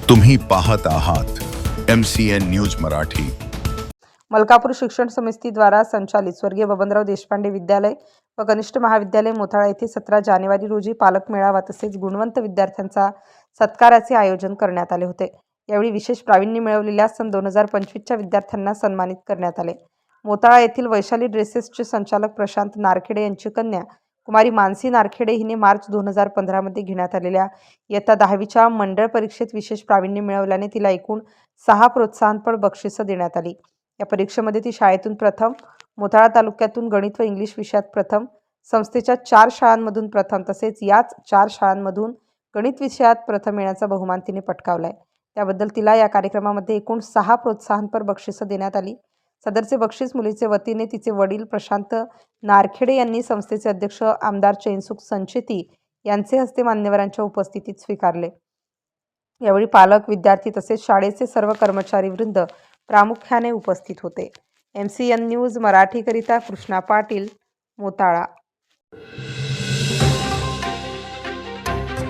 तुम्ही पाहत आहात MCN न्यूज मराठी। मलकापूर शिक्षण समितीद्वारा संचालित स्वर्गीय बबनराव देशपांडे विद्यालय व कनिष्ठ महाविद्यालय मोताळा येथे 17 जानेवारी रोजी पालक मेळावा तसेच गुणवंत विद्यार्थ्यांचा सत्काराचे आयोजन करण्यात आले होते। यावेळी विशेष प्रावीण्य मिळवलेल्या सन 2025च्या विद्यार्थ्यांना सन्मानित करण्यात आले। मोताळा येथील वैशाली ड्रेसेसचे संचालक प्रशांत नारखेडे यांची कन्या कुमारी मानसी नारखेडे हिने मार्च 2015 मध्ये घेण्यात आलेल्या इयत्ता 10वीच्या मंडळ परीक्षेत विशेष प्रावीण्य मिळवल्याने तिला एकूण 6 प्रोत्साहनपर बक्षिसं देण्यात आली। या परीक्षेमध्ये ती शाळेतून प्रथम, मोताळा तालुक्यातून गणित व इंग्लिश विषयात प्रथम, संस्थेच्या 4 शाळांमधून प्रथम तसेच याच 4 शाळांमधून गणित विषयात प्रथम येण्याचा बहुमान तिने पटकावलाय। त्याबद्दल तिला या कार्यक्रमामध्ये एकूण 6 प्रोत्साहनपर बक्षिसं देण्यात आली। सदरचे बक्षीस मुलीचे वतीने तिचे वडील प्रशांत नारखेडे यांनी संस्थेचे अध्यक्ष आमदार चैनसुख संचेती यांचे हस्ते मान्यवरांच्या उपस्थितीत स्वीकारले। यावेळी पालक, विद्यार्थी तसेच शाळेचे सर्व कर्मचारी वृंद प्रामुख्याने उपस्थित होते। MCN न्यूज मराठीकरिता कृष्णा पाटील, मोताळा।